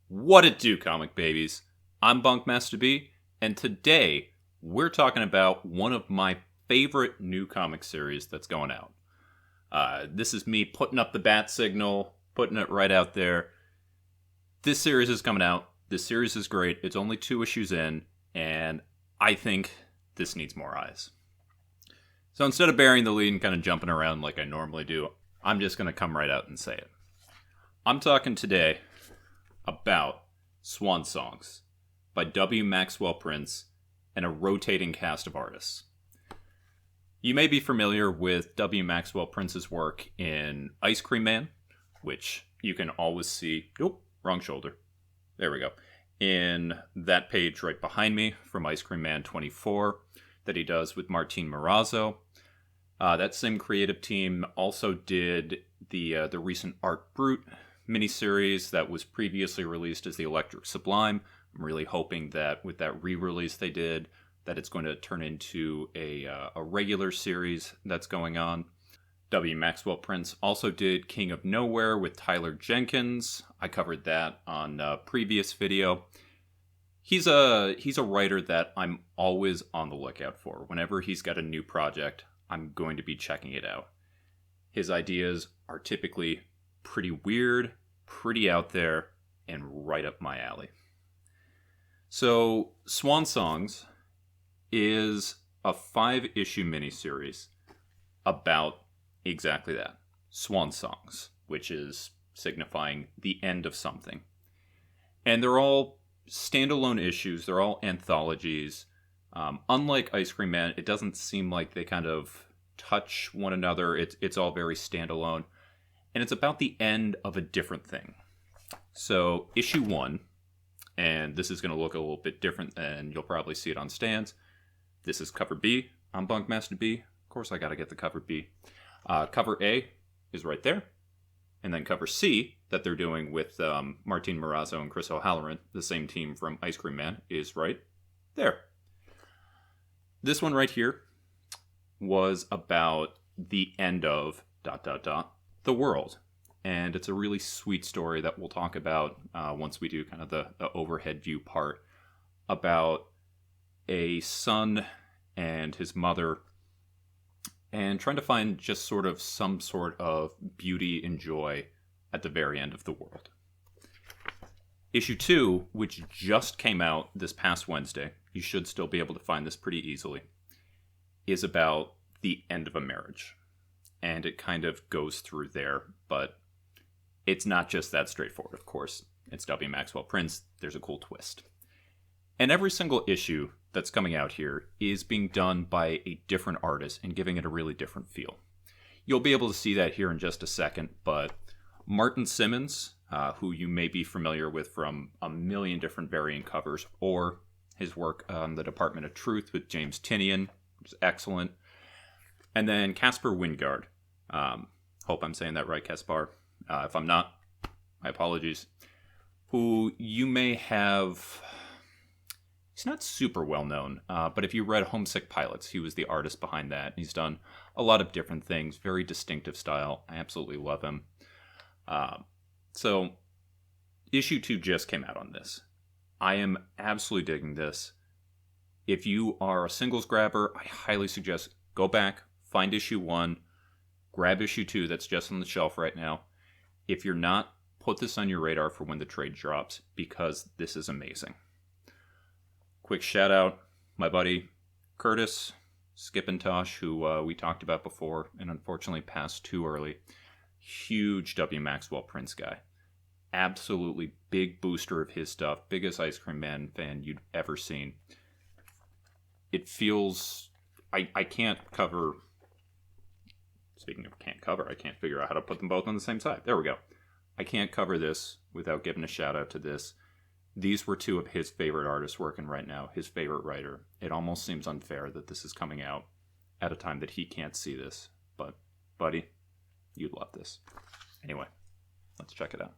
What it do, comic babies? I'm Bunkmaster B, and today we're talking about one of my favorite new comic series that's going out. This is me putting up the bat signal, putting it right out there. This series is coming out. This series is great. It's only 2 issues in, and I think this needs more eyes. So instead of burying the lead and kind of jumping around like I normally do, I'm just going to come right out and say it. I'm talking today about Swan Songs by W. Maxwell Prince and a rotating cast of artists. You may be familiar with W. Maxwell Prince's work in Ice Cream Man, which you can always see, wrong shoulder, there we go, in that page right behind me from Ice Cream Man 24 that he does with Martin Morazzo. That same creative team also did the recent Art Brut miniseries that was previously released as the Electric Sublime. I'm really hoping that with that re-release they did, that it's going to turn into a regular series that's going on. W. Maxwell Prince also did King of Nowhere with Tyler Jenkins. I covered that on a previous video. He's a writer that I'm always on the lookout for. Whenever he's got a new project, I'm going to be checking it out. His ideas are typically pretty weird, pretty out there, and right up my alley. So, Swan Songs is a 5-issue miniseries about exactly that. Swan Songs, which is signifying the end of something. And they're all standalone issues, they're all anthologies. Unlike Ice Cream Man, it doesn't seem like they kind of touch one another. It's all very standalone. And it's about the end of a different thing. So, issue 1, and this is going to look a little bit different, and you'll probably see it on stands. This is cover B. I'm Bunkmaster B. Of course, I got to get the cover B. Cover A is right there. And then cover C, that they're doing with Martin Morazzo and Chris O'Halloran, the same team from Ice Cream Man, is right there. This one right here was about the end of ... the world. And it's a really sweet story that we'll talk about once we do kind of the overhead view part, about a son and his mother and trying to find just sort of some sort of beauty and joy at the very end of the world. Issue 2, which just came out this past Wednesday, you should still be able to find this pretty easily, is about the end of a marriage. And it kind of goes through there, but it's not just that straightforward, of course. It's W. Maxwell Prince. There's a cool twist. And every single issue that's coming out here is being done by a different artist and giving it a really different feel. You'll be able to see that here in just a second, but Martin Simmonds, who you may be familiar with from a million different variant covers, or his work on the Department of Truth with James Tynion, which is excellent. And then Caspar Wijngaard. Hope I'm saying that right, Caspar. If I'm not, my apologies. Who you may have... He's not super well known, but if you read Homesick Pilots, he was the artist behind that. He's done a lot of different things, very distinctive style. I absolutely love him. So, issue 2 just came out on this. I am absolutely digging this. If you are a singles grabber, I highly suggest go back, find issue 1, grab issue 2 that's just on the shelf right now. If you're not, put this on your radar for when the trade drops, because this is amazing. Quick shout out, my buddy Curtis Skipintosh, who we talked about before and unfortunately passed too early. Huge W. Maxwell Prince guy. Absolutely big booster of his stuff. Biggest Ice Cream Man fan you'd ever seen. It feels... I can't cover... Speaking of can't cover, I can't figure out how to put them both on the same side. There we go. I can't cover this without giving a shout out to this. These were 2 of his favorite artists working right now, his favorite writer. It almost seems unfair that this is coming out at a time that he can't see this. But, buddy, you'd love this. Anyway, let's check it out.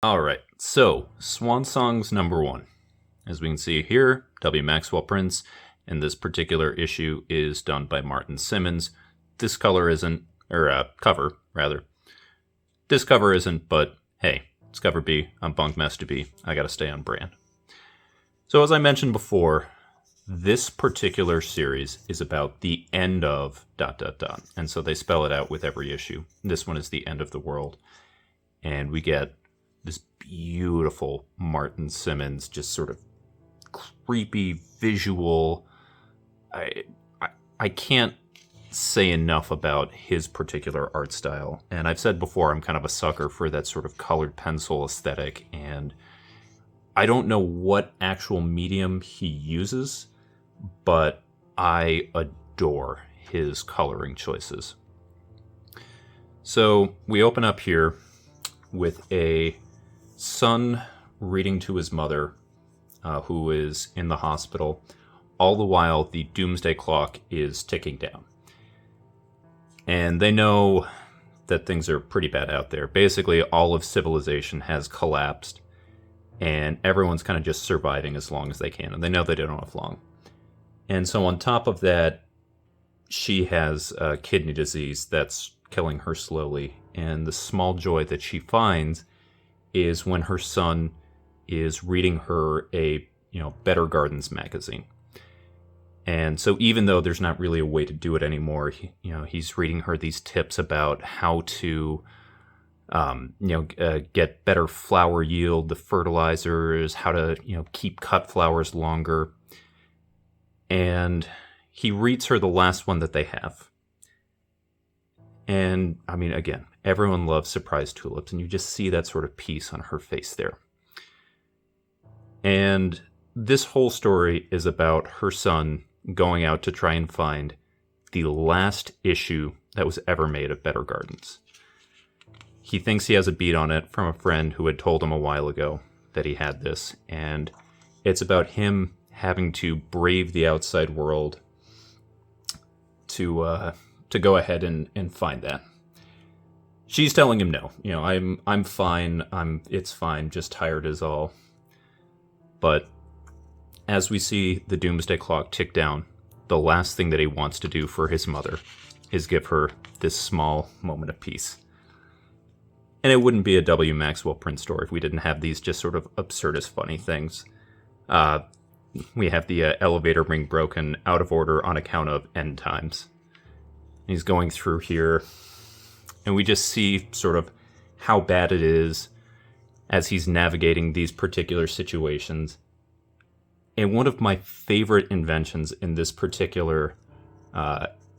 All right, so Swan Songs number 1. As we can see here, W. Maxwell Prince, and this particular issue is done by Martin Simmonds. This color isn't, or cover, rather. This cover isn't, but hey, It's Cover B. I'm Bunkmaster B. I gotta stay on brand. So as I mentioned before, this particular series is about the end of ... And so they spell it out with every issue. This one is the end of the world. And we get this beautiful Martin Simmonds, just sort of creepy visual. I can't say enough about his particular art style. And I've said before, I'm kind of a sucker for that sort of colored pencil aesthetic. And I don't know what actual medium he uses, but I adore his coloring choices. So we open up here with a son reading to his mother, who is in the hospital. All the while, the doomsday clock is ticking down. And they know that things are pretty bad out there. Basically, all of civilization has collapsed, and everyone's kind of just surviving as long as they can. And they know they don't have long. And so on top of that, she has kidney disease that's killing her slowly. And the small joy that she finds is when her son is reading her a, Better Gardens magazine. And so even though there's not really a way to do it anymore, he's reading her these tips about how to, get better flower yield, the fertilizers, how to, keep cut flowers longer. And he reads her the last one that they have. And, again, everyone loves surprise tulips, and you just see that sort of peace on her face there. And this whole story is about her son going out to try and find the last issue that was ever made of Better Gardens. He thinks he has a beat on it from a friend who had told him a while ago that he had this, and it's about him having to brave the outside world to go ahead and find that. She's telling him no. I'm fine. It's fine. Just tired is all. But as we see the doomsday clock tick down, the last thing that he wants to do for his mother is give her this small moment of peace. And it wouldn't be a W. Maxwell Prince story if we didn't have these just sort of absurdist funny things. We have the elevator being broken out of order on account of end times. He's going through here, and we just see sort of how bad it is as he's navigating these particular situations. And one of my favorite inventions in this particular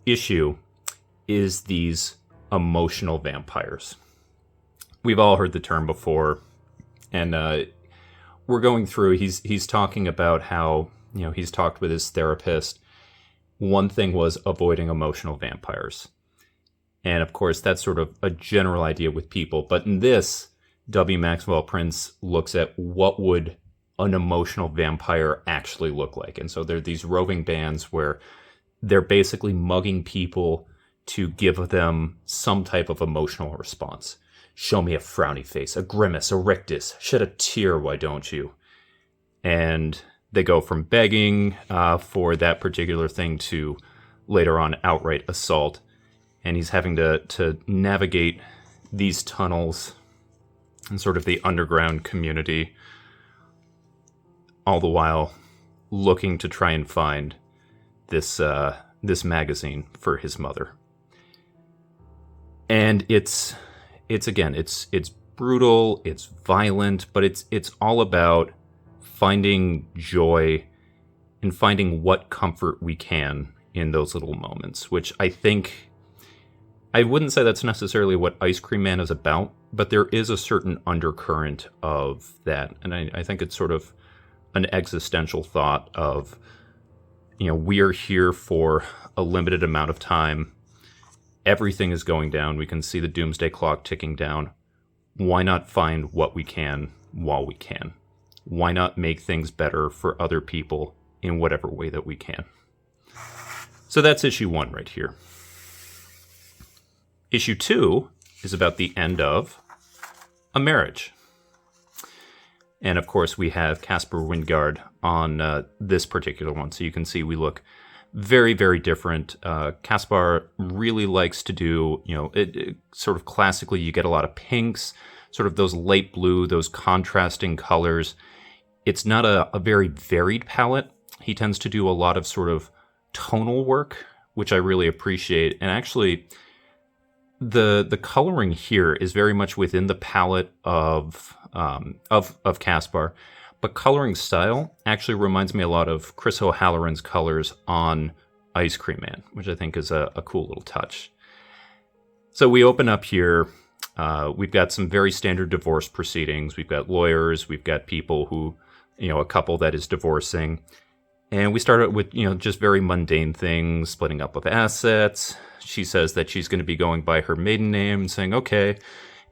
issue is these emotional vampires. We've all heard the term before, and we're going through. He's talking about how he's talked with his therapist. One thing was avoiding emotional vampires, and of course that's sort of a general idea with people. But in this, W. Maxwell Prince looks at what would an emotional vampire actually look like. And so there are these roving bands where they're basically mugging people to give them some type of emotional response. Show me a frowny face, a grimace, a rictus, shed a tear, why don't you? And they go from begging for that particular thing to later on outright assault. And he's having to navigate these tunnels and sort of the underground community, all the while looking to try and find this magazine for his mother. And it's brutal, it's violent, but it's all about finding joy and finding what comfort we can in those little moments, which I wouldn't say that's necessarily what Ice Cream Man is about, but there is a certain undercurrent of that. And I think it's sort of an existential thought of, we are here for a limited amount of time. Everything is going down. We can see the doomsday clock ticking down. Why not find what we can while we can? Why not make things better for other people in whatever way that we can? So that's issue 1 right here. Issue 2 is about the end of a marriage. And of course, we have Caspar Wijngaard on this particular one. So you can see we look very, very different. Caspar really likes to do, it sort of classically, you get a lot of pinks, sort of those light blue, those contrasting colors. It's not a very varied palette. He tends to do a lot of sort of tonal work, which I really appreciate. And actually, the coloring here is very much within the palette of Caspar, but coloring style actually reminds me a lot of Chris O'Halloran's colors on Ice Cream Man, which I think is a cool little touch. So we open up here. We've got some very standard divorce proceedings. We've got lawyers. We've got people who, a couple that is divorcing. And we start out with, just very mundane things, splitting up of assets. She says that she's going to be going by her maiden name and saying, okay,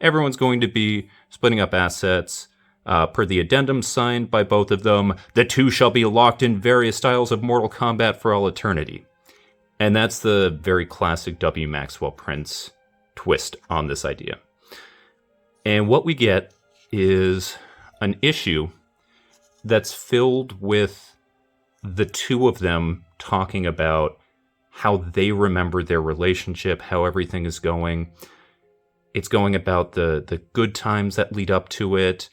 everyone's going to be splitting up assets. Per the addendum signed by both of them, the two shall be locked in various styles of Mortal Kombat for all eternity. And that's the very classic W. Maxwell Prince twist on this idea. And what we get is an issue that's filled with the two of them talking about how they remember their relationship, how everything is going. It's going about the good times that lead up to it,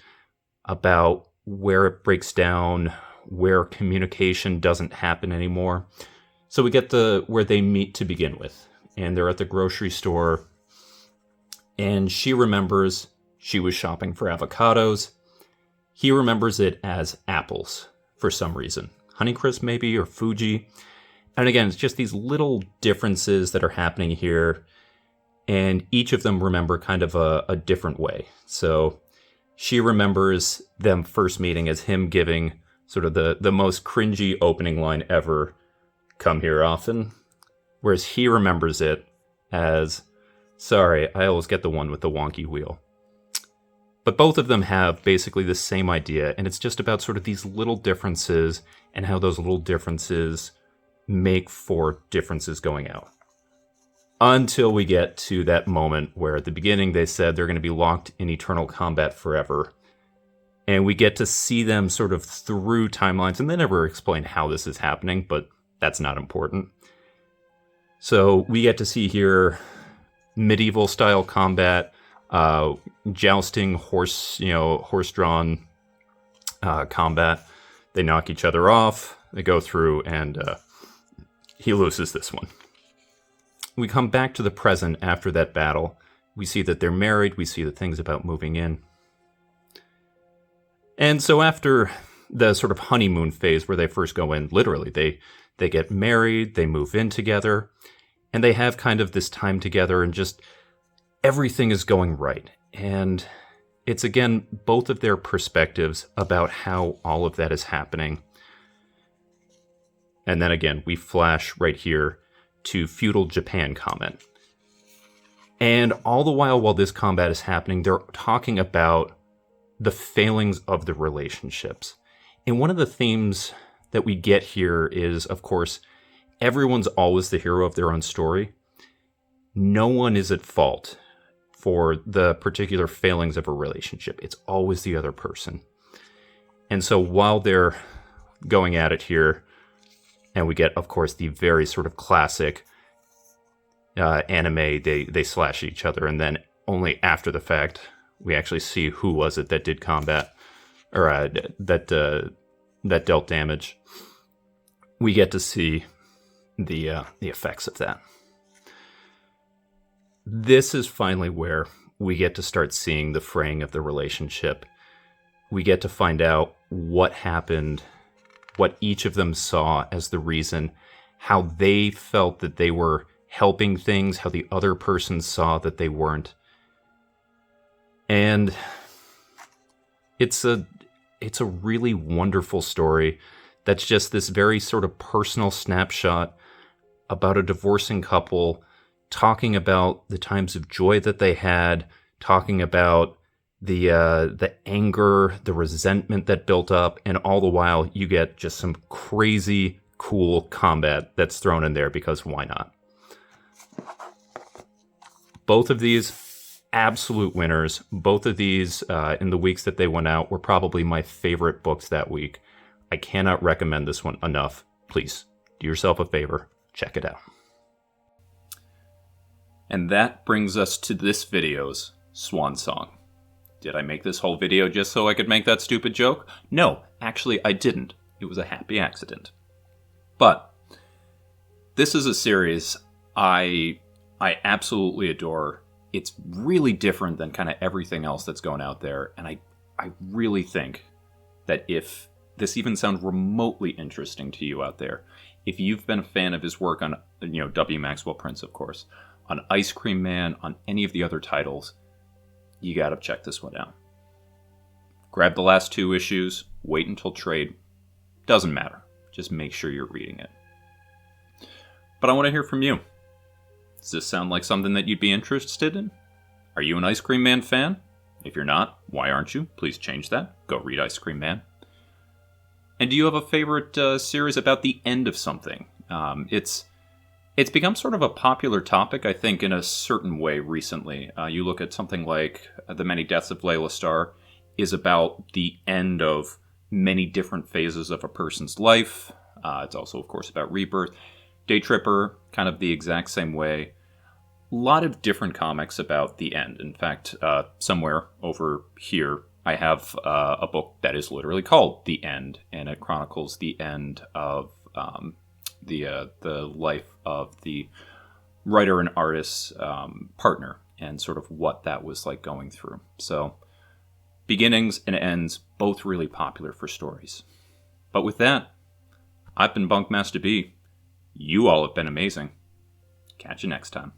about where it breaks down, where communication doesn't happen anymore. So we get where they meet to begin with. And they're at the grocery store. And she remembers she was shopping for avocados. He remembers it as apples for some reason. Honeycrisp maybe, or Fuji. And again, it's just these little differences that are happening here. And each of them remember kind of a different way. So she remembers them first meeting as him giving sort of the most cringy opening line ever, "Come here often." Whereas he remembers it as, "Sorry, I always get the one with the wonky wheel." But both of them have basically the same idea, and it's just about sort of these little differences and how those little differences make for differences going out. Until we get to that moment where at the beginning they said they're going to be locked in eternal combat forever. And we get to see them sort of through timelines, and they never explain how this is happening, but that's not important. So we get to see here medieval style combat, jousting, horse-drawn combat. They knock each other off. They go through, and he loses this one. We come back to the present after that battle. We see that they're married. We see the things about moving in. And so after the sort of honeymoon phase where they first go in, literally, they get married, they move in together, and they have kind of this time together, and just everything is going right. And it's, again, both of their perspectives about how all of that is happening. And then again, we flash right here to feudal Japan comment. And all the while this combat is happening, they're talking about the failings of the relationships. And one of the themes that we get here is, of course, everyone's always the hero of their own story. No one is at fault for the particular failings of a relationship. It's always the other person. And so while they're going at it here, and we get, of course, the very sort of classic anime, they slash each other, and then only after the fact, we actually see who was it that did combat, or that dealt damage. We get to see the effects of that. This is finally where we get to start seeing the fraying of the relationship. We get to find out what happened, what each of them saw as the reason, how they felt that they were helping things, how the other person saw that they weren't. And it's a really wonderful story that's just this very sort of personal snapshot about a divorcing couple talking about the times of joy that they had, talking about the anger, the resentment that built up, and all the while you get just some crazy cool combat that's thrown in there, because why not? Both of these absolute winners. Both of these in the weeks that they went out were probably my favorite books that week. I cannot recommend this one enough. Please do yourself a favor, check it out. And that brings us to this video's Swan Song. Did I make this whole video just so I could make that stupid joke? No, actually I didn't. It was a happy accident. But this is a series I absolutely adore. It's really different than kind of everything else that's going out there, and I really think that if this even sounds remotely interesting to you out there, if you've been a fan of his work on, W. Maxwell Prince, of course, on Ice Cream Man, on any of the other titles, you gotta check this one out. Grab the last 2 issues, wait until trade. Doesn't matter. Just make sure you're reading it. But I want to hear from you. Does this sound like something that you'd be interested in? Are you an Ice Cream Man fan? If you're not, why aren't you? Please change that. Go read Ice Cream Man. And do you have a favorite series about the end of something? It's become sort of a popular topic, I think, in a certain way recently. You look at something like The Many Deaths of Layla Starr is about the end of many different phases of a person's life. It's also, of course, about rebirth. Day Tripper, kind of the exact same way. A lot of different comics about the end. In fact, somewhere over here, I have a book that is literally called The End, and it chronicles the end of the life of the writer and artist's partner, and sort of what that was like going through. So, beginnings and ends, both really popular for stories. But with that, I've been Bunkmaster B. You all have been amazing. Catch you next time.